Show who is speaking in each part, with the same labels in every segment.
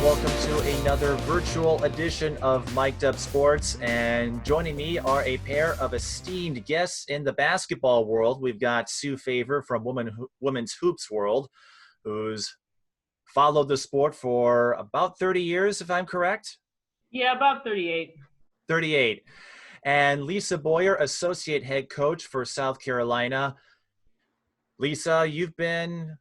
Speaker 1: welcome to another virtual edition of Mic'd Up Sports. And joining me are a pair of esteemed guests in the basketball world. We've got Sue Favor from Women's Hoops World, who's followed the sport for about 30 years, if I'm correct.
Speaker 2: Yeah, about 38.
Speaker 1: 38. And Lisa Boyer, associate head coach for South Carolina. Lisa, you've been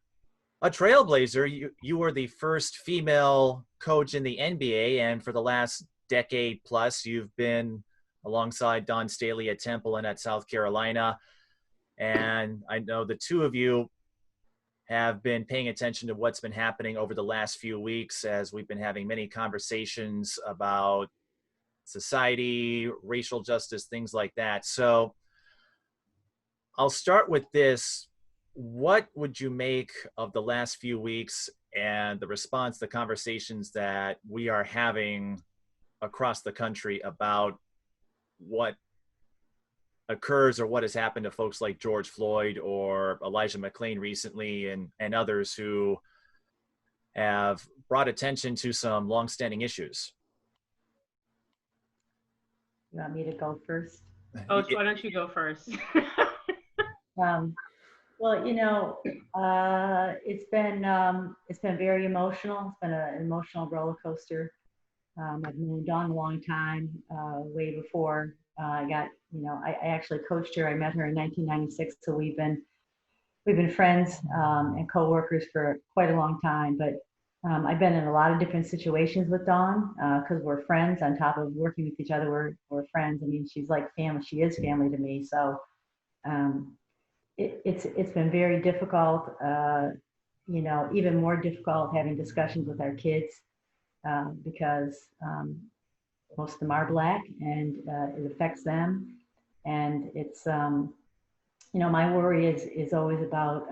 Speaker 1: a trailblazer. You were the first female coach in the NBA, and for the last decade plus, you've been alongside Dawn Staley at Temple and at South Carolina. And I know the two of you have been paying attention to what's been happening over the last few weeks, as we've been having many conversations about society, racial justice, things like that. So I'll start with this. What would you make of the last few weeks and the response, the conversations that we are having across the country about what occurs or what has happened to folks like George Floyd or Elijah McClain recently, and others who have brought attention to some longstanding issues?
Speaker 3: You want me to go first?
Speaker 2: Coach, why don't you go first?
Speaker 3: Well, it's been very emotional. It's been an emotional roller coaster. I've known Dawn a long time, way before I got, I actually coached her. I met her in 1996, so we've been friends and coworkers for quite a long time. But I've been in a lot of different situations with Dawn because we're friends. On top of working with each other, we're friends. I mean, she's like family. She is family to me. So. It's been very difficult, even more difficult having discussions with our kids because most of them are Black and it affects them. And it's, my worry is always about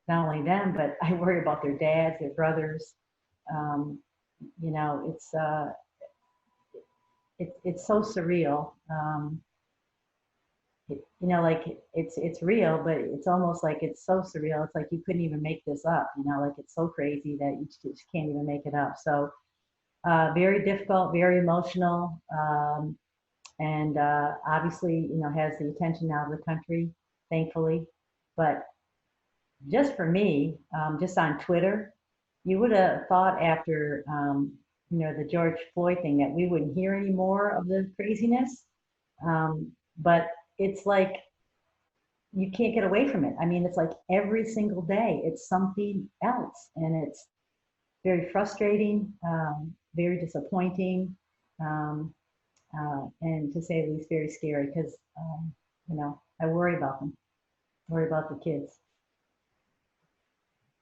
Speaker 3: not only them, but I worry about their dads, their brothers. It's so surreal. It's real, but it's almost like it's so surreal. It's like you couldn't even make this up, like it's so crazy that you just can't even make it up. So very difficult, very emotional, and obviously, has the attention now of the country, thankfully. But just for me, just on Twitter, you would have thought after, the George Floyd thing that we wouldn't hear any more of the craziness. But it's like you can't get away from it. I mean, it's like every single day it's something else, and it's very frustrating, very disappointing, and to say the least, very scary because I worry about them, worry about the kids.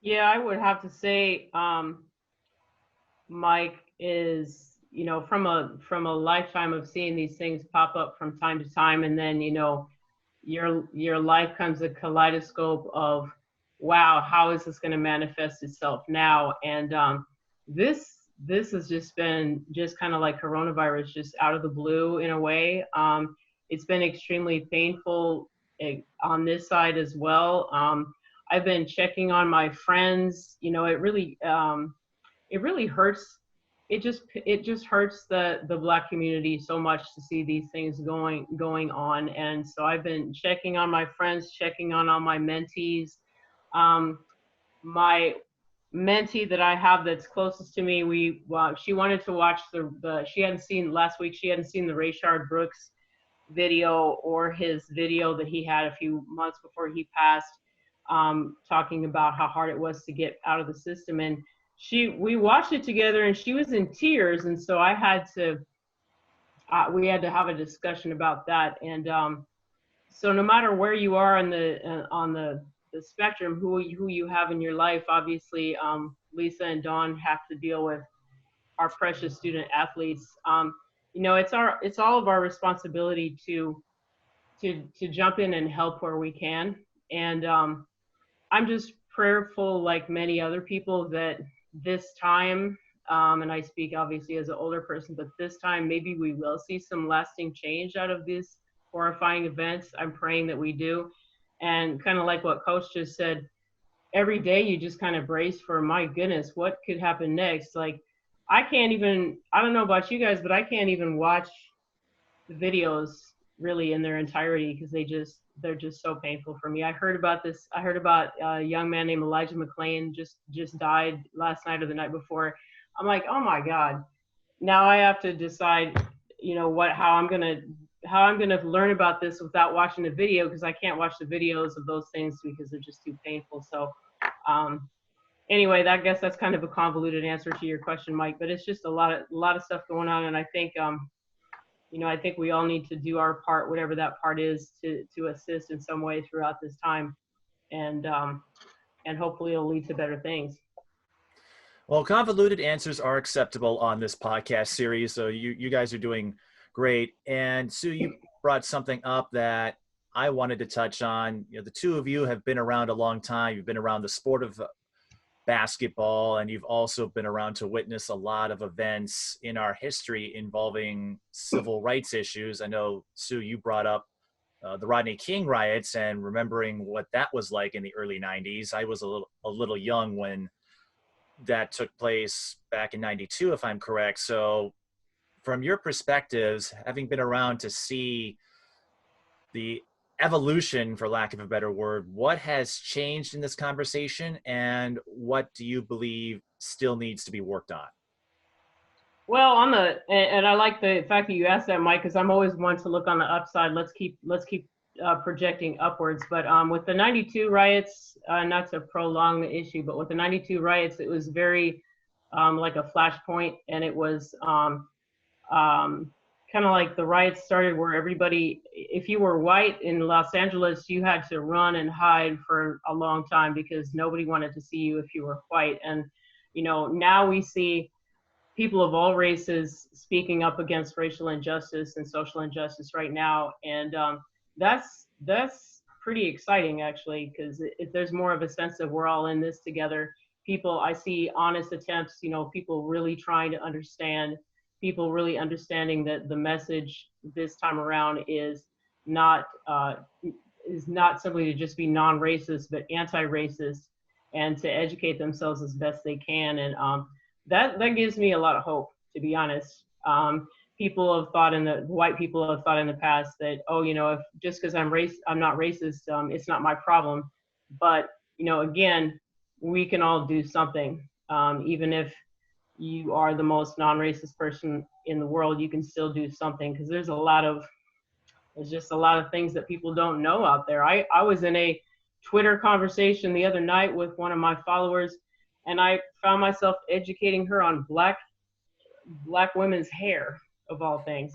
Speaker 2: Yeah, I would have to say, Mike is, from a lifetime of seeing these things pop up from time to time, and then your life comes a kaleidoscope of, wow, how is this going to manifest itself now? And this has just been just kind of like coronavirus, just out of the blue in a way. It's been extremely painful on this side as well. I've been checking on my friends. It really hurts. It just hurts the Black community so much to see these things going on. And so I've been checking on my friends, checking on all my mentees. My mentee that I have that's closest to me, she wanted to watch she hadn't seen last week. She hadn't seen the Rayshard Brooks video or his video that he had a few months before he passed, talking about how hard it was to get out of the system. And we watched it together and she was in tears. And so we had to have a discussion about that. And so no matter where you are on the spectrum, who you have in your life, obviously, Lisa and Dawn have to deal with our precious student athletes. It's all of our responsibility to jump in and help where we can. And I'm just prayerful, like many other people, that this time, and I speak obviously as an older person, but this time maybe we will see some lasting change out of these horrifying events. I'm praying that we do. And kind of like what Coach just said, every day you just kind of brace for, my goodness, what could happen next? Like, I can't even, I don't know about you guys, but I can't even watch the videos really in their entirety because they're just so painful for me. I heard about this. I heard about a young man named Elijah McClain just died last night or the night before. I'm like, oh my God. Now I have to decide, how I'm gonna learn about this without watching the video, because I can't watch the videos of those things because they're just too painful. So anyway, I guess that's kind of a convoluted answer to your question, Mike, but it's just a lot of stuff going on. And I think I think we all need to do our part, whatever that part is, to assist in some way throughout this time, and hopefully it'll lead to better things.
Speaker 1: Well, convoluted answers are acceptable on this podcast series, so you guys are doing great. And Sue, you brought something up that I wanted to touch on. The two of you have been around a long time. You've been around the sport of basketball, and you've also been around to witness a lot of events in our history involving civil rights issues. I know, Sue, you brought up the Rodney King riots and remembering what that was like in the early 90s. I was a little young when that took place back in 92, if I'm correct. So from your perspectives, having been around to see the evolution, for lack of a better word, what has changed in this conversation and what do you believe still needs to be worked on?
Speaker 2: Well, and I like the fact that you asked that, Mike, because I'm always one to look on the upside. Let's keep projecting upwards. But with the 92 riots, not to prolong the issue, but with the 92 riots, it was very like a flashpoint, and it was kind of like the riots started where everybody, if you were white in Los Angeles, you had to run and hide for a long time because nobody wanted to see you if you were white. And now we see people of all races speaking up against racial injustice and social injustice right now, and that's pretty exciting, actually, because there's more of a sense of we're all in this together. I see honest attempts, people really trying to understand, people really understanding that the message this time around is not simply to just be non-racist, but anti-racist, and to educate themselves as best they can. And that gives me a lot of hope, to be honest. White people have thought in the past that, if just because I'm not racist, it's not my problem. But again, we can all do something. Even if you are the most non-racist person in the world, you can still do something, because there's just a lot of things that people don't know out there. I was in a Twitter conversation the other night with one of my followers, and I found myself educating her on black women's hair, of all things,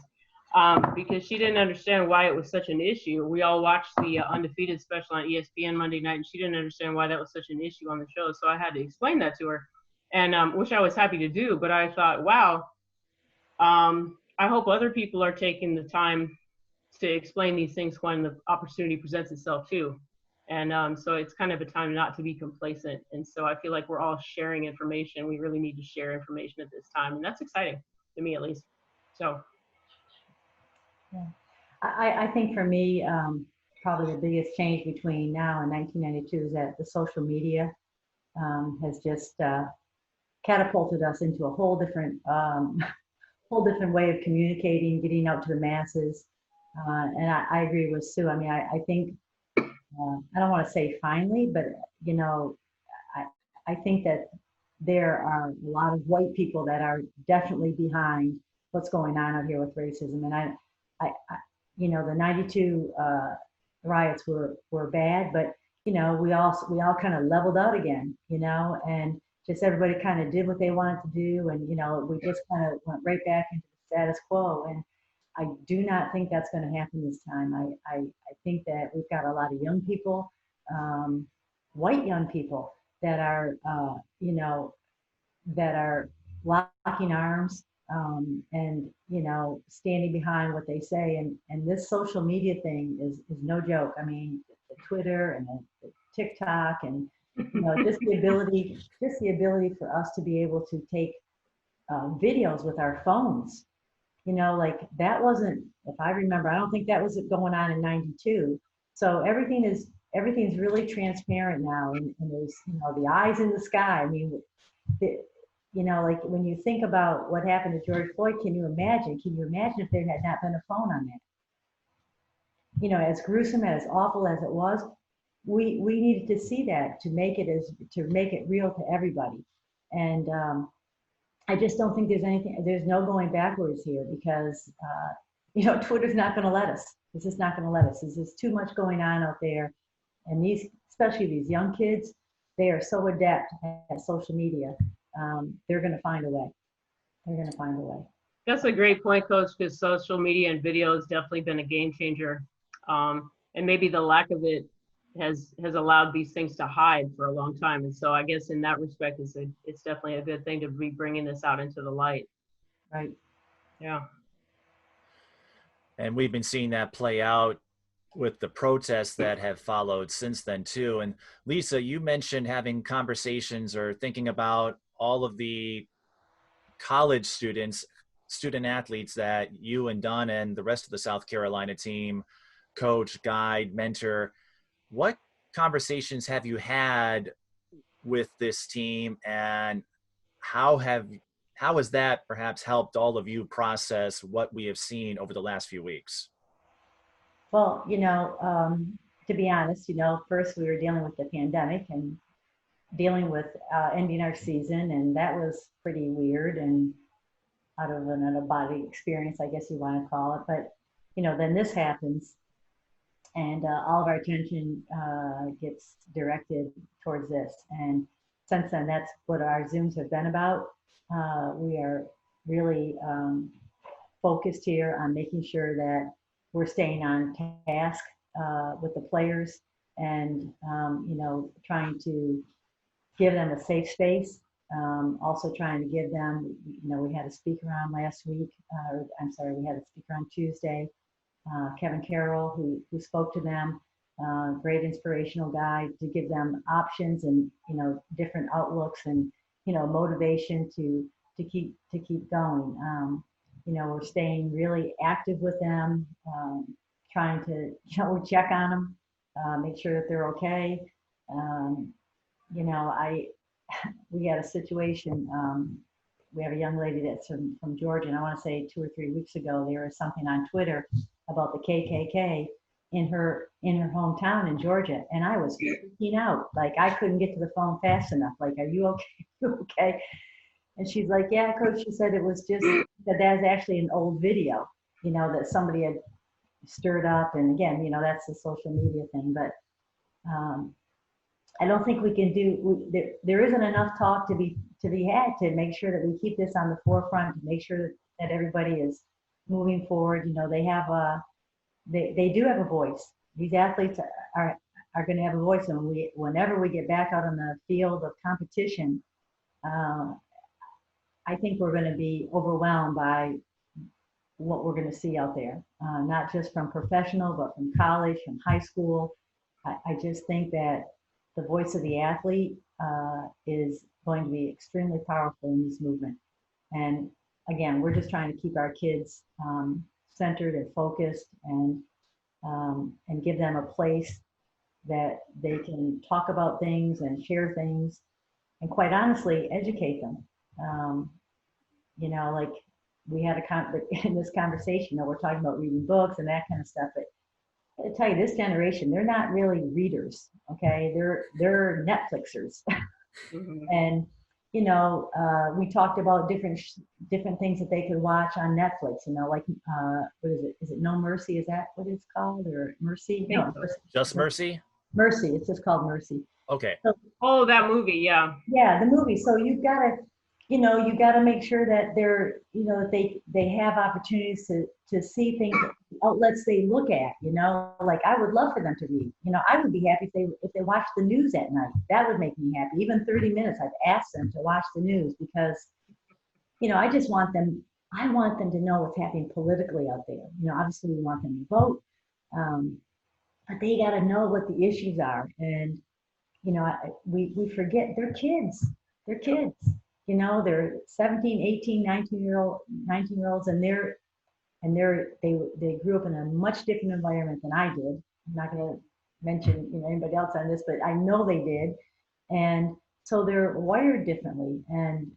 Speaker 2: because she didn't understand why it was such an issue. We all watched the Undefeated special on ESPN Monday night, and she didn't understand why that was such an issue on the show. So I had to explain that to her, and which I was happy to do. But I thought, wow, I hope other people are taking the time to explain these things when the opportunity presents itself too. And so it's kind of a time not to be complacent. And so I feel like we're all sharing information. We really need to share information at this time, and that's exciting to me, at least. So,
Speaker 3: yeah. I think for me, probably the biggest change between now and 1992 is that the social media has just catapulted us into a whole different way of communicating, getting out to the masses. And I agree with Sue. I mean, I think, I don't want to say finally, but I think that there are a lot of white people that are definitely behind what's going on out here with racism. And the 92 riots were bad, but we all kind of leveled out again, and just everybody kind of did what they wanted to do, and we just kind of went right back into the status quo. And I do not think that's going to happen this time. I think that we've got a lot of young people, white young people, that are that are locking arms, and standing behind what they say. And this social media thing is no joke. I mean, the Twitter and the TikTok, and just the ability for us to be able to take videos with our phones. Like that wasn't, if I remember, I don't think that was going on in 92. So everything's really transparent now, and there's the eyes in the sky. I mean, you know, like when you think about what happened to George Floyd, can you imagine? Can you imagine if there had not been a phone on that? You know, as gruesome, as awful as it was, we needed to see that to make it to make it real to everybody. And I just don't think there's no going backwards here because, you know, Twitter's not going to let us. It's just not going to let us. There's just too much going on out there. And especially these young kids, they are so adept at social media. They're going to find a way. They're going to find a way.
Speaker 2: That's a great point, Coach, because social media and video has definitely been a game changer. And maybe the lack of it has allowed these things to hide for a long time. And so I guess in that respect, it's definitely a good thing to be bringing this out into the light.
Speaker 3: Right.
Speaker 2: Yeah.
Speaker 1: And we've been seeing that play out with the protests that have followed since then too. And Lisa, you mentioned having conversations or thinking about all of the college students, student athletes that you and Dawn and the rest of the South Carolina team coach, guide, mentor. What conversations have you had with this team, and how has that perhaps helped all of you process what we have seen over the last few weeks?
Speaker 3: Well, you know, to be honest, you know, first we were dealing with the pandemic and dealing with ending our season, and that was pretty weird and out of an out-of-body experience, I guess you want to call it. But, you know, then this happens, and all of our attention gets directed towards this. And since then, that's what our Zooms have been about. We are really focused here on making sure that we're staying on task with the players and, you know, trying to give them a safe space. Also trying to give them, you know, we had a speaker on last week, I'm sorry, we had a speaker on Tuesday, Kevin Carroll, who spoke to them, great inspirational guy to give them options and, you know, different outlooks and, you know, motivation to keep going. You know, we're staying really active with them, trying to, you know, check on them, make sure that they're okay. You know, we had a situation, we have a young lady that's from Georgia, and I want to say 2 or 3 weeks ago, there was something on Twitter about the KKK in her hometown in Georgia, and I was freaking out. Like, I couldn't get to the phone fast enough. Like, are you okay? You okay? And she's like, yeah, Coach, she said it was just that's actually an old video, you know, that somebody had stirred up. And again, you know, that's the social media thing, but I don't think we can there isn't enough talk to be had to make sure that we keep this on the forefront, to make sure that everybody is moving forward. You know, they do have a voice. These athletes are going to have a voice, and whenever we get back out on the field of competition, I think we're going to be overwhelmed by what we're going to see out there, not just from professional, but from college, from high school. I just think that the voice of the athlete is going to be extremely powerful in this movement. And again, we're just trying to keep our kids centered and focused, and give them a place that they can talk about things and share things, and quite honestly, educate them. You know, like we had in this conversation, you know, we're talking about reading books and that kind of stuff, but I tell you, this generation, they're not really readers, okay? They're Netflixers.
Speaker 2: Mm-hmm.
Speaker 3: And, you know, we talked about different things that they could watch on Netflix, you know, like, what is it? Is it No Mercy? Is that what it's called? Or Mercy? No, Mercy.
Speaker 1: Just Mercy?
Speaker 3: Mercy, it's just called Mercy.
Speaker 1: Okay.
Speaker 3: So,
Speaker 2: Oh, that movie, yeah.
Speaker 3: yeah, the movie. So you've got to, you know, you got to make sure that they're, you know, that they have opportunities to see things, outlets they look at, you know, like I would love for them to read. You know, I would be happy if they watch the news at night. That would make me happy. Even 30 minutes, I've asked them to watch the news because, you know, I want them to know what's happening politically out there. You know, obviously we want them to vote, but they got to know what the issues are. And, you know, we forget they're kids. They're kids. You know, they're 17, 18, 19-year-olds, and they grew up in a much different environment than I did. I'm not going to mention, you know, anybody else on this, but I know they did. And so they're wired differently. And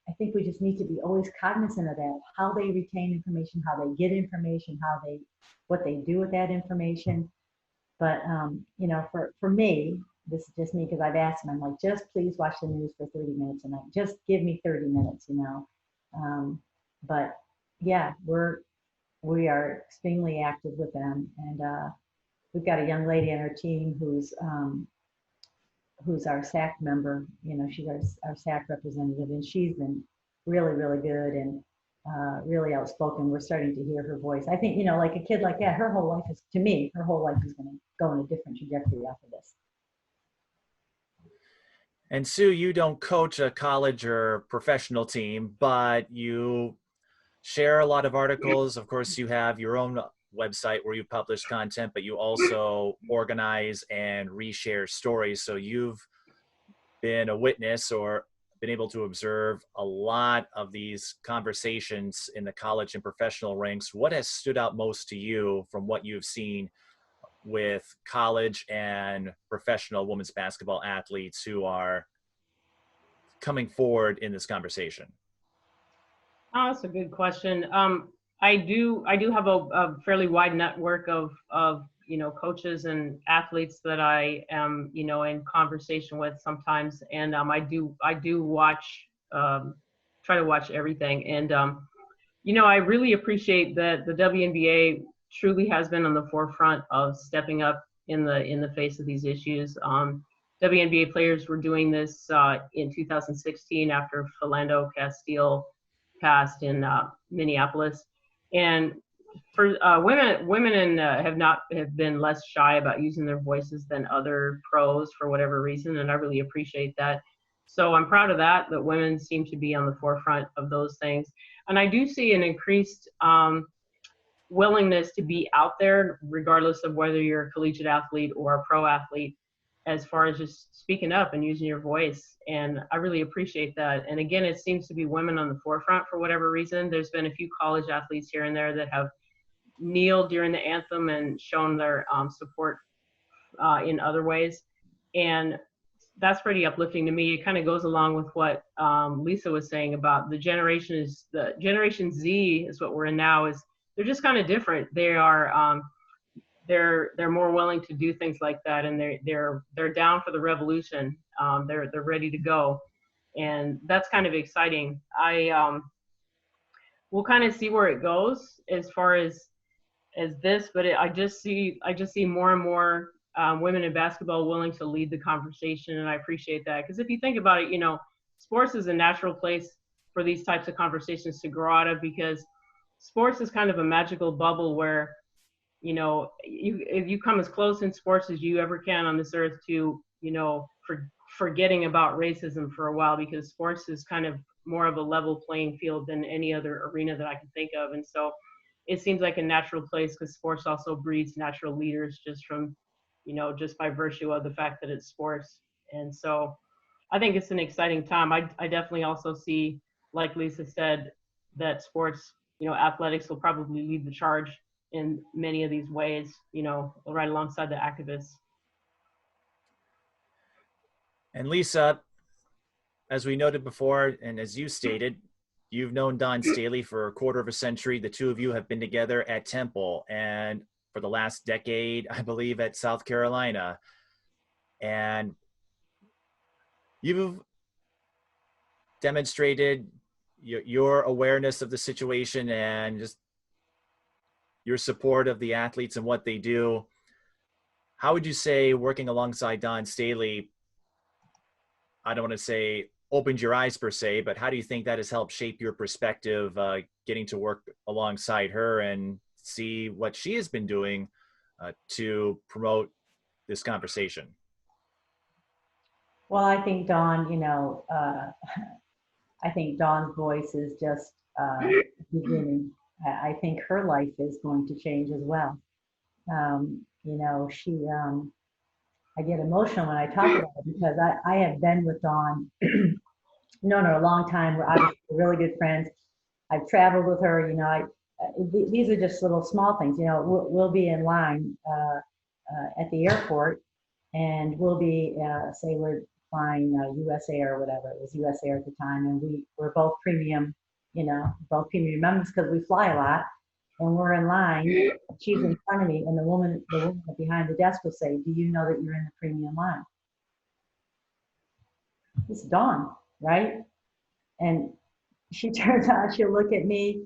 Speaker 3: I think we just need to be always cognizant of that, how they retain information, how they get information, what they do with that information. But, you know, for me, this is just me because I've asked them, I'm like, just please watch the news for 30 minutes a night. Just give me 30 minutes, you know. But yeah, we are extremely active with them. And we've got a young lady on our team who's our SAC member. You know, she's our SAC representative, and she's been really, really good and really outspoken. We're starting to hear her voice. I think, you know, like a kid like that, her whole life is going to go in a different trajectory off of this.
Speaker 1: And Sue, you don't coach a college or professional team, but you share a lot of articles. Of course, you have your own website where you publish content, but you also organize and reshare stories. So you've been a witness or been able to observe a lot of these conversations in the college and professional ranks. What has stood out most to you from what you've seen with college and professional women's basketball athletes who are coming forward in this conversation?
Speaker 2: Oh, that's a good question. I do have a fairly wide network of you know, coaches and athletes that I am, you know, in conversation with sometimes, and I do watch, try to watch everything, and you know, I really appreciate that the WNBA truly has been on the forefront of stepping up in the face of these issues. WNBA players were doing this in 2016 after Philando Castile passed in Minneapolis, and for women have been less shy about using their voices than other pros for whatever reason, and I really appreciate that. So I'm proud of that women seem to be on the forefront of those things, and I do see an increased willingness to be out there, regardless of whether you're a collegiate athlete or a pro athlete, as far as just speaking up and using your voice. And I really appreciate that. And again, it seems to be women on the forefront for whatever reason. There's been a few college athletes here and there that have kneeled during the anthem and shown their support in other ways. And that's pretty uplifting to me. It kind of goes along with what Lisa was saying about the Generation Z is what we're in now. Is they're just kind of different. They are they're more willing to do things like that, and they're down for the revolution. They're ready to go, and that's kind of exciting. We'll kind of see where it goes as far as this, but I just see more and more women in basketball willing to lead the conversation, and I appreciate that, because if you think about it, you know, sports is a natural place for these types of conversations to grow out of, because sports is kind of a magical bubble where, you know, if you come as close in sports as you ever can on this earth to, you know, forgetting about racism for a while, because sports is kind of more of a level playing field than any other arena that I can think of. And so it seems like a natural place, because sports also breeds natural leaders just from, you know, just by virtue of the fact that it's sports. And so I think it's an exciting time. I definitely also see, like Lisa said, that sports, you know, athletics will probably lead the charge in many of these ways, you know, right alongside the activists.
Speaker 1: And Lisa, as we noted before, and as you stated, you've known Dawn Staley for a quarter of a century. The two of you have been together at Temple, and for the last decade, I believe, at South Carolina. And you've demonstrated your awareness of the situation and just your support of the athletes and what they do. How would you say working alongside Dawn Staley, I don't want to say opened your eyes per se, but how do you think that has helped shape your perspective, getting to work alongside her and see what she has been doing to promote this conversation?
Speaker 3: Well, I think Dawn, you know, I think Dawn's voice is just beginning. I think her life is going to change as well. You know, I get emotional when I talk about it, because I have been with Dawn, known her a long time. We're obviously really good friends. I've traveled with her. You know, these are just little small things. You know, we'll be in line at the airport, and we'll be say we're flying US Air or whatever. It was US Air at the time. And we were both premium, both premium members because we fly a lot. And we're in line. She's in front of me. And the woman behind the desk will say, do you know that you're in the premium line? It's Dawn, right? And she turns out, she'll look at me,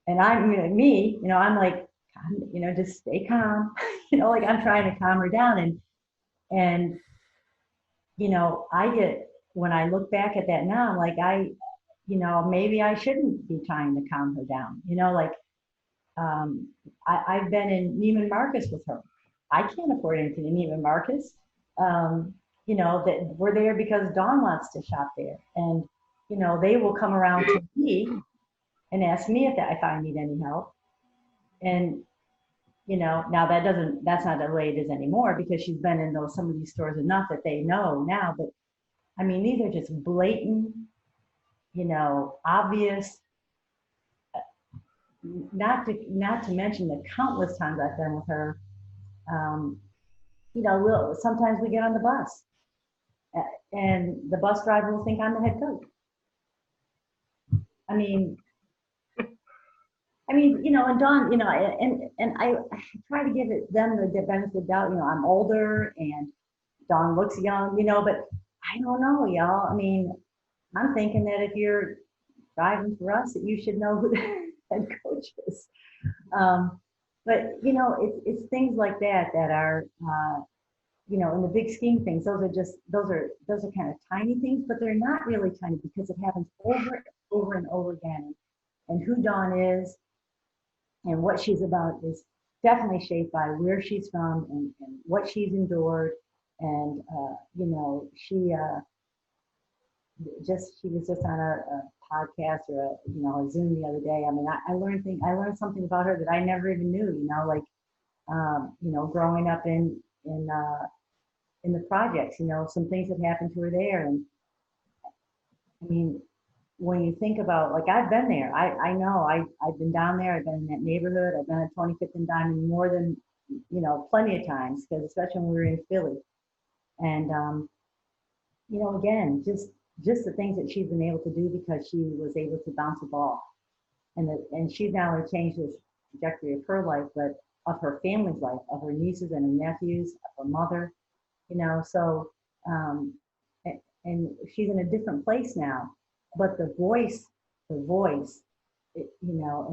Speaker 3: and I'm I'm like, just stay calm, like I'm trying to calm her down. And when I look back at that now, I'm like, maybe I shouldn't be trying to calm her down, I've been in Neiman Marcus with her. I can't afford anything in Neiman Marcus. That we're there because Dawn wants to shop there. And, they will come around to me and ask me if I need any help. And, now that's not the way it is anymore because she's been in some of these stores enough that they know now. But I mean, these are just blatant, obvious, not to mention the countless times I've been with her. Sometimes we get on the bus and the bus driver will think I'm the head coach. I mean, and Dawn, and I try to give them the benefit of the doubt. I'm older and Dawn looks young, but I don't know, y'all. I mean, I'm thinking that if you're driving for us, that you should know who the head coach is. But it's things like that are, in the big scheme of things, those are kind of tiny things, but they're not really tiny because it happens over and over again. And who Dawn is and what she's about is definitely shaped by where she's from and what she's endured. And, she was just on a podcast or a Zoom the other day. I mean, I learned something about her that I never even knew, growing up in the projects, some things that happened to her there. And I mean, when you think about, like, I've been there, I know I've been down there, I've been in that neighborhood, I've been at 25th and Diamond more than, plenty of times, because especially when we were in Philly. And, again, just the things that she's been able to do because she was able to bounce a ball. And she's not only changed the trajectory of her life, but of her family's life, of her nieces and her nephews, of her mother, so, and she's in a different place now, but the voice, and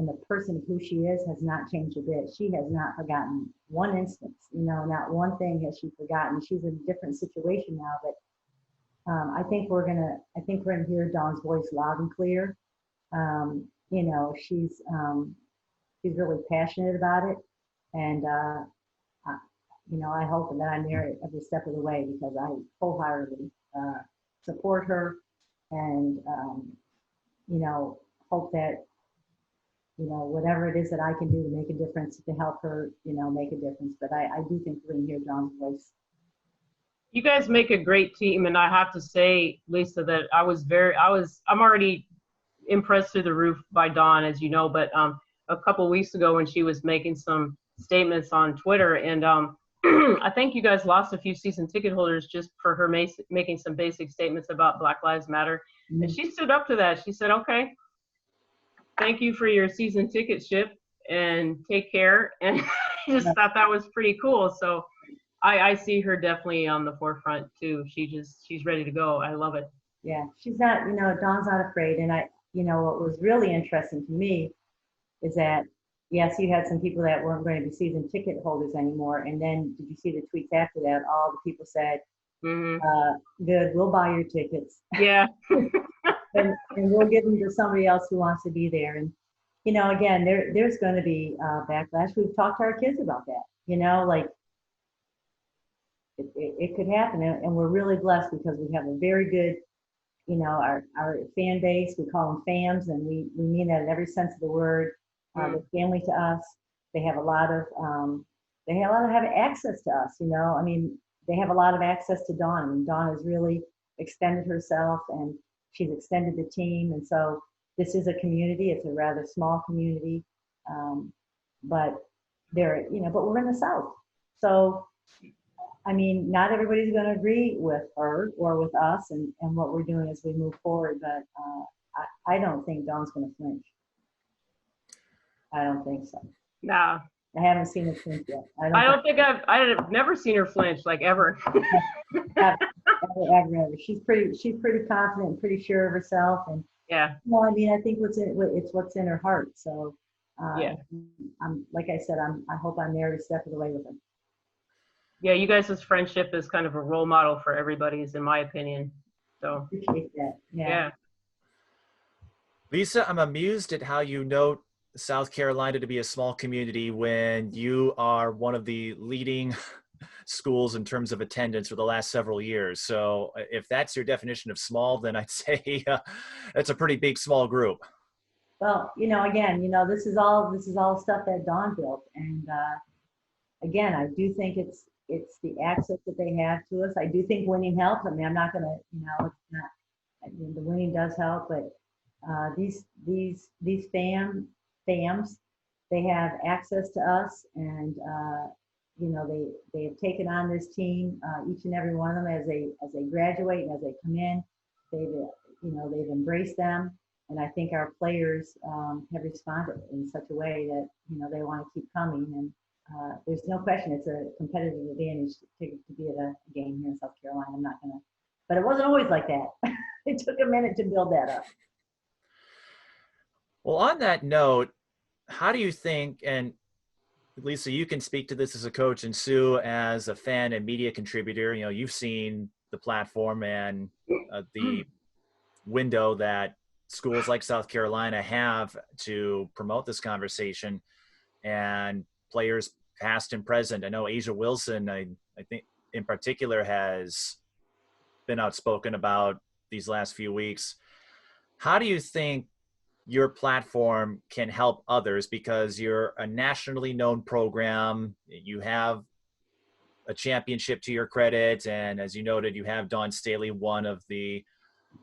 Speaker 3: the person of who she is has not changed a bit. She has not forgotten one instance, not one thing has she forgotten. She's in a different situation now, but I think we're gonna hear Dawn's voice loud and clear. She's really passionate about it, and I hope that I'm there every step of the way because I wholeheartedly support her, and hope that whatever it is that I can do to make a difference to help her, make a difference. But I do think we're gonna hear Dawn's voice.
Speaker 2: You guys make a great team, and I have to say, Lisa, that I'm already impressed through the roof by Dawn, as you know. But a couple of weeks ago, when she was making some statements on Twitter, and I think you guys lost a few season ticket holders just for her making some basic statements about Black Lives Matter,
Speaker 3: Mm-hmm.
Speaker 2: and she stood up to that. She said, "Okay, thank you for your season ticket ship, and take care." And I just thought that was pretty cool. So I see her definitely on the forefront too. She's ready to go. I love it.
Speaker 3: Yeah, she's not, Dawn's not afraid. And what was really interesting to me is that, yes, you had some people that weren't going to be season ticket holders anymore. And then did you see the tweets after that? All the people said, good, we'll buy your tickets.
Speaker 2: Yeah.
Speaker 3: and we'll give them to somebody else who wants to be there. And, again, there's going to be backlash. We've talked to our kids about that, it could happen. And we're really blessed because we have a very good, our fan base, we call them fams, and we mean that in every sense of the word. They're family to us. They have a lot of have access to us, I mean, they have a lot of access to Dawn. I mean, Dawn has really extended herself, and she's extended the team. And so this is a community. It's a rather small community, but but we're in the South. So I mean, not everybody's going to agree with her or with us and what we're doing as we move forward, but I don't think Dawn's going to flinch. I don't think so.
Speaker 2: Nah,
Speaker 3: I haven't seen her flinch yet.
Speaker 2: I've never seen her flinch, like, ever.
Speaker 3: Ever, ever. She's pretty confident and pretty sure of herself. And
Speaker 2: Yeah,
Speaker 3: well, I mean, I think it's what's in her heart. So,
Speaker 2: yeah.
Speaker 3: I'm like I said, I hope I'm there every step of the way with her.
Speaker 2: Yeah, you guys' friendship is kind of a role model for everybody's, in my opinion. So,
Speaker 3: Appreciate that. Yeah.
Speaker 2: yeah.
Speaker 1: Lisa, I'm amused at how you note South Carolina to be a small community when you are one of the leading schools in terms of attendance for the last several years. So if that's your definition of small, then I'd say it's a pretty big small group.
Speaker 3: Well, again, this is all stuff that Dawn built, and again, I do think it's the access that they have to us. I do think winning helps. I mean, I'm not gonna, it's not. I mean, the winning does help, but these fams, they have access to us, and they have taken on this team, each and every one of them as they graduate and as they come in. They've embraced them, and I think our players have responded in such a way that they want to keep coming. And there's no question it's a competitive advantage to be at a game here in South Carolina. I'm not gonna, but it wasn't always like that. It took a minute to build that up.
Speaker 1: Well, on that note, how do you think, and Lisa, you can speak to this as a coach, and Sue as a fan and media contributor, you've seen the platform and the window that schools like South Carolina have to promote this conversation, and players past and present. I know Asia Wilson, I think in particular, has been outspoken about these last few weeks. How do you think your platform can help others, because you're a nationally known program, you have a championship to your credit, and as you noted, you have Dawn Staley, one of the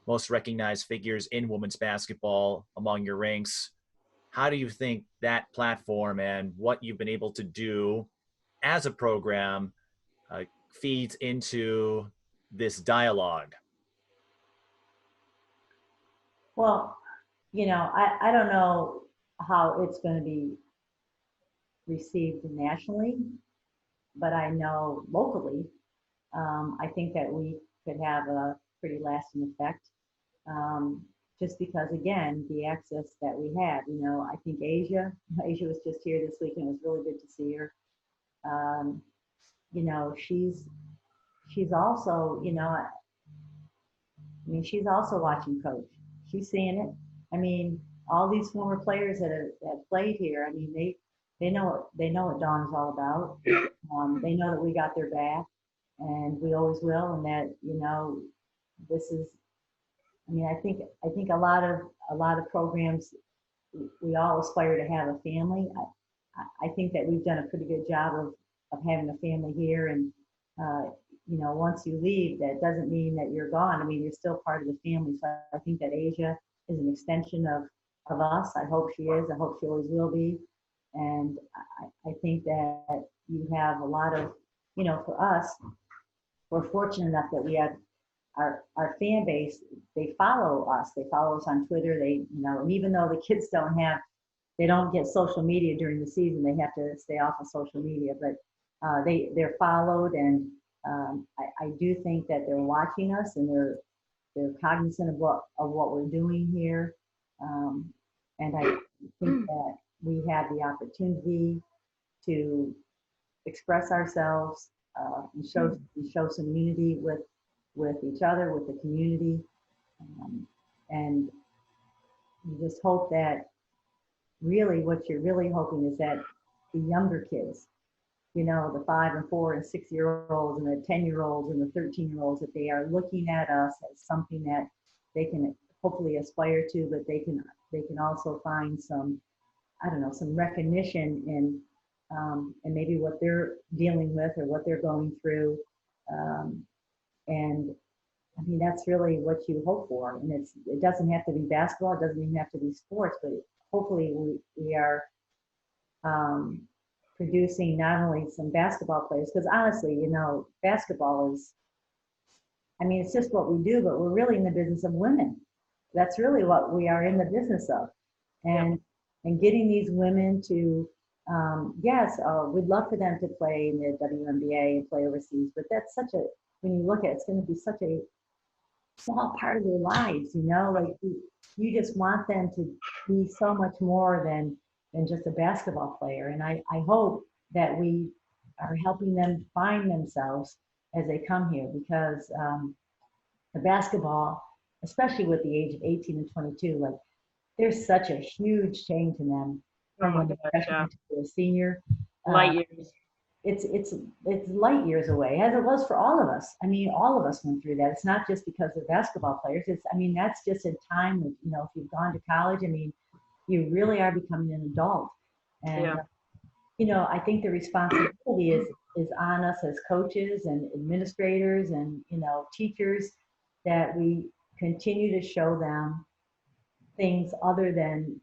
Speaker 1: most recognized figures in women's basketball, among your ranks. How do you think that platform and what you've been able to do as a program feeds into this dialogue?
Speaker 3: Well, I don't know how it's going to be received nationally, but I know locally, I think that we could have a pretty lasting effect. Just because, again, the access that we have, I think Asia was just here this week, and it was really good to see her. She's also, I mean, she's also watching coach. She's seeing it. I mean, all these former players that played here, I mean, they know what Dawn is all about. They know that we got their back, and we always will, and that this is. I mean, I think a lot of programs, we all aspire to have a family. I think that we've done a pretty good job of having a family here, and once you leave, that doesn't mean that you're gone. I mean, you're still part of the family. So I think that Asia is an extension of us. I hope she is. I hope she always will be. And I think that you have a lot of, for us, we're fortunate enough that we have our fan base. They follow us. They follow us on Twitter. And even though the kids they don't get social media during the season, they have to stay off of social media, but they're followed, and I do think that they're watching us, and they're cognizant of what we're doing here, and I think that we have the opportunity to express ourselves and show some unity with each other, with the community, and we just hope that really what you're really hoping is that the younger kids, the 5 and 4 and 6-year-olds and the 10-year-olds and the 13-year-olds, that they are looking at us as something that they can hopefully aspire to, but they can also find some, I don't know, some recognition in and maybe what they're dealing with or what they're going through. And I mean, that's really what you hope for. And it doesn't have to be basketball. It doesn't even have to be sports, but hopefully we are producing not only some basketball players, because honestly, you know, basketball is, I mean, it's just what we do, but we're really in the business of women. That's really what we are in the business of. And and getting these women to, yes, we'd love for them to play in the WNBA and play overseas, but that's such a, when you look at it, it's going to be such a small part of their lives, you know, like you just want them to be so much more than just a basketball player. And I hope that we are helping them find themselves as they come here, because the basketball, especially with the age of 18 and 22, like there's such a huge change in them
Speaker 2: Oh
Speaker 3: from
Speaker 2: my
Speaker 3: when they're
Speaker 2: gosh,
Speaker 3: freshman to a senior.
Speaker 2: light years.
Speaker 3: It's light years away, as it was for all of us. I mean, all of us went through that. It's not just because they're basketball players. It's, I mean, that's just a time that, you know, if you've gone to college, I mean, you really are becoming an adult. And
Speaker 2: Yeah.
Speaker 3: you know, I think the responsibility is on us as coaches and administrators and, you know, teachers, that we continue to show them things other than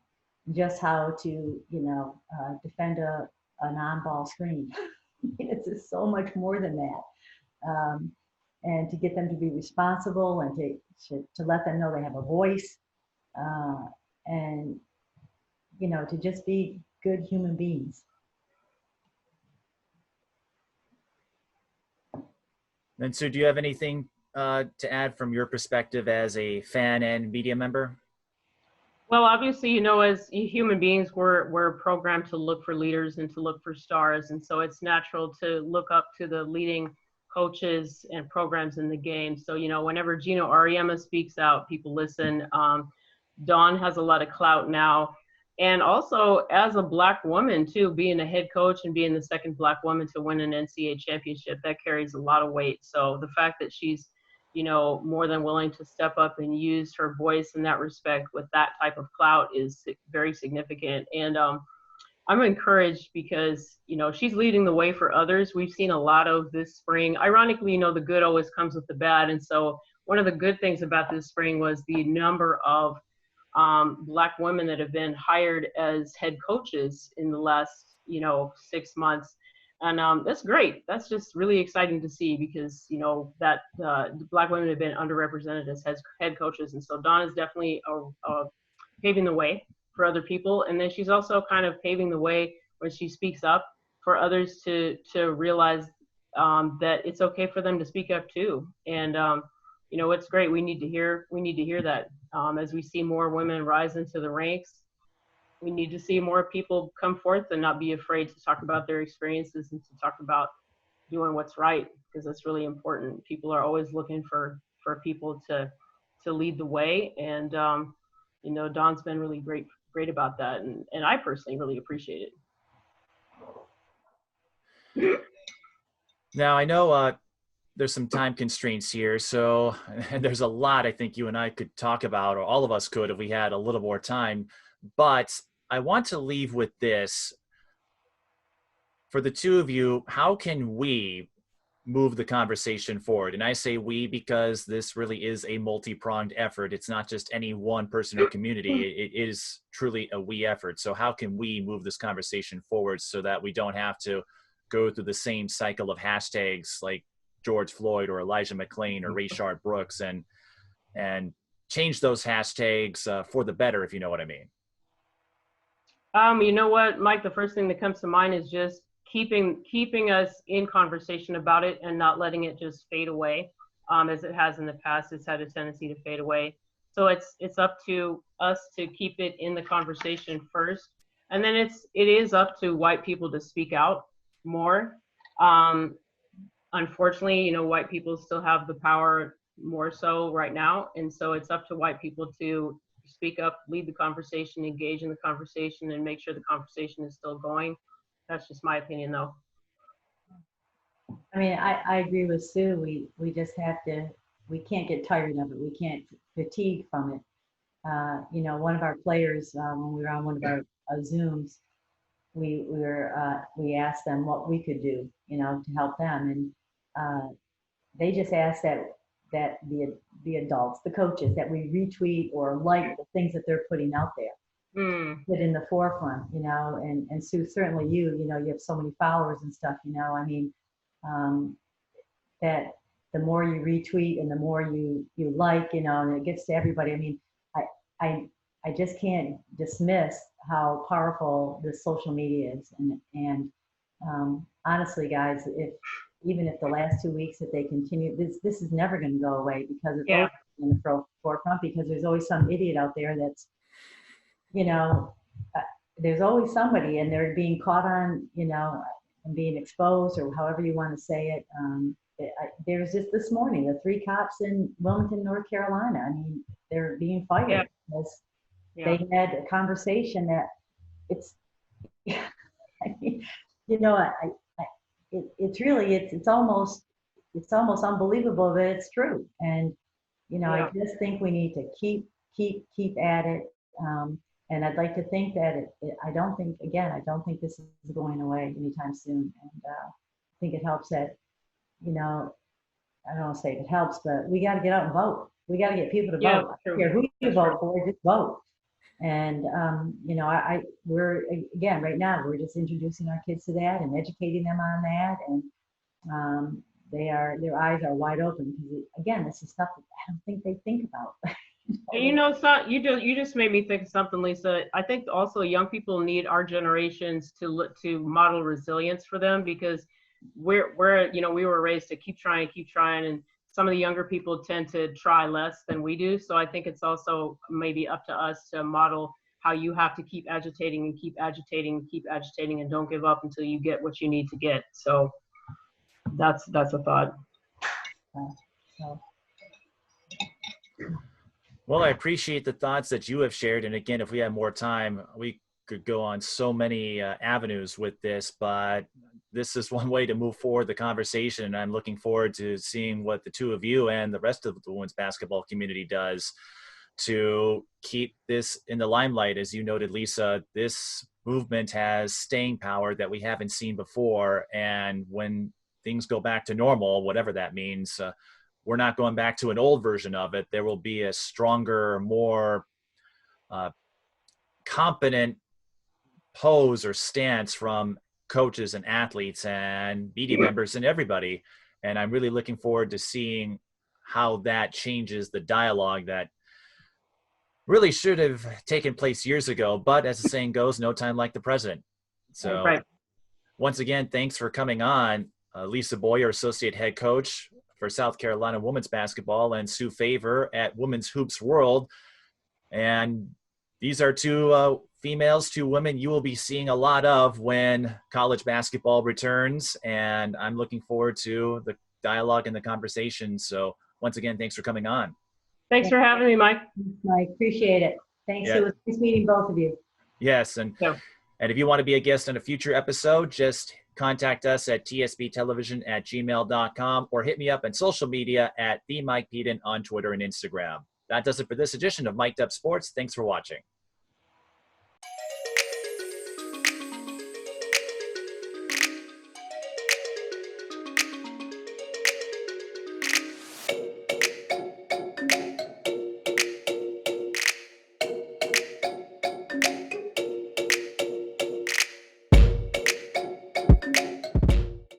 Speaker 3: just how to, you know, defend an on-ball screen. It's just so much more than that. And to get them to be responsible and to let them know they have a voice, and, you know, to just be good human beings.
Speaker 1: And so, do you have anything to add from your perspective as a fan and media member?
Speaker 2: Well, obviously, you know, as human beings, we're programmed to look for leaders and to look for stars, and so it's natural to look up to the leading coaches and programs in the game. So, you know, whenever Gino Auriemma speaks out, people listen. Dawn has a lot of clout now, and also as a Black woman too, being a head coach and being the second Black woman to win an NCAA championship, that carries a lot of weight. So the fact that she's, you know, more than willing to step up and use her voice in that respect with that type of clout is very significant. And I'm encouraged because, you know, she's leading the way for others. We've seen a lot of this spring. Ironically, you know, the good always comes with the bad. And so one of the good things about this spring was the number of Black women that have been hired as head coaches in the last, you know, 6 months. And that's great. That's just really exciting to see, because, you know, that Black women have been underrepresented as head coaches. And so Dawn is definitely paving the way for other people. And then she's also kind of paving the way when she speaks up for others to realize that it's okay for them to speak up too. And, you know, it's great. We need to hear that as we see more women rise into the ranks. We need to see more people come forth and not be afraid to talk about their experiences and to talk about doing what's right, because that's really important. People are always looking for people to lead the way. And, you know, Dawn's been really great about that. And I personally really appreciate it.
Speaker 1: Now, I know there's some time constraints here, so and there's a lot I think you and I could talk about, or all of us could if we had a little more time. But I want to leave with this. For the two of you, how can we move the conversation forward? And I say we because this really is a multi-pronged effort. It's not just any one person or community. It is truly a we effort. So how can we move this conversation forward so that we don't have to go through the same cycle of hashtags like George Floyd or Elijah McClain or Rayshard Brooks, and change those hashtags for the better, if you know what I mean?
Speaker 2: You know what, Mike, the first thing that comes to mind is just keeping us in conversation about it and not letting it just fade away. As it has in the past, it's had a tendency to fade away. So it's up to us to keep it in the conversation first. And then it is up to white people to speak out more. Unfortunately, you know, white people still have the power more so right now. And so it's up to white people to speak up, lead the conversation, engage in the conversation, and make sure the conversation is still going. That's just my opinion, though.
Speaker 3: I mean, I agree with Sue. We just have to, we can't get tired of it. We can't fatigue from it. You know, one of our players, when we were on one of our Zooms, we asked them what we could do, you know, to help them. And they just asked that the adults, the coaches, that we retweet or like the things that they're putting out there.
Speaker 2: Mm.
Speaker 3: it in the forefront, you know, and Sue, certainly you know, you have so many followers and stuff, you know, I mean, um, that the more you retweet and the more you like, you know, and it gets to everybody. I mean, I, I, I just can't dismiss how powerful this social media is. And honestly, guys, even if the last 2 weeks, if they continue, this is never going to go away because it's
Speaker 2: Yeah.
Speaker 3: always in the forefront because there's always some idiot out there that's, you know, uh, there's always somebody and they're being caught on, you know, and being exposed or however you want to say it. There's just this morning, the 3 cops in Wilmington, North Carolina. I mean, they're being
Speaker 2: Yeah.
Speaker 3: fired because
Speaker 2: Yeah.
Speaker 3: they had a conversation that it's, I mean, you know, it's really, it's almost unbelievable that it's true. And, you know,
Speaker 2: Yeah.
Speaker 3: I just think we need to keep at it. And I'd like to think that I don't think, again, I don't think this is going away anytime soon. And I think it helps that, you know, I don't want to say it helps, but we got to get out and vote. We got to get people to
Speaker 2: Yeah.
Speaker 3: vote. I
Speaker 2: True.
Speaker 3: don't care who you
Speaker 2: That's
Speaker 3: vote
Speaker 2: true.
Speaker 3: for, just vote. And, you know, we're, again, right now, we're just introducing our kids to that and educating them on that. And their eyes are wide open because, again, this is stuff that I don't think they think about.
Speaker 2: And you know, so you just made me think of something, Lisa. I think also young people need our generations to model resilience for them because we're you know, we were raised to keep trying, and some of the younger people tend to try less than we do. So I think it's also maybe up to us to model how you have to keep agitating and keep agitating and keep agitating and don't give up until you get what you need to get. So that's a thought.
Speaker 3: So,
Speaker 1: Well, I appreciate the thoughts that you have shared. And again, if we had more time, we could go on so many avenues with this, but this is one way to move forward the conversation. And I'm looking forward to seeing what the two of you and the rest of the women's basketball community does to keep this in the limelight. As you noted, Lisa, this movement has staying power that we haven't seen before. And when things go back to normal, whatever that means, we're not going back to an old version of it. There will be a stronger, more competent pose or stance from coaches and athletes and media members and everybody. And I'm really looking forward to seeing how that changes the dialogue that really should have taken place years ago. But as the saying goes, no time like the present. So
Speaker 2: Right.
Speaker 1: once again, thanks for coming on, Lisa Boyer, Associate Head Coach for South Carolina women's basketball, and Sue Favor at Women's Hoops World. And these are two females, two women you will be seeing a lot of when college basketball returns. And I'm looking forward to the dialogue and the conversation. So once again, thanks for coming on.
Speaker 2: Thanks for having me, Mike.
Speaker 3: I appreciate it. Thanks.
Speaker 1: Yeah.
Speaker 3: It was nice meeting both of you.
Speaker 1: Yes. And if you want to be a guest on a future episode, just contact us at tsbtelevision@gmail.com or hit me up on social media at @TheMikePeden on Twitter and Instagram. That does it for this edition of Mic'd Up Sports. Thanks for watching.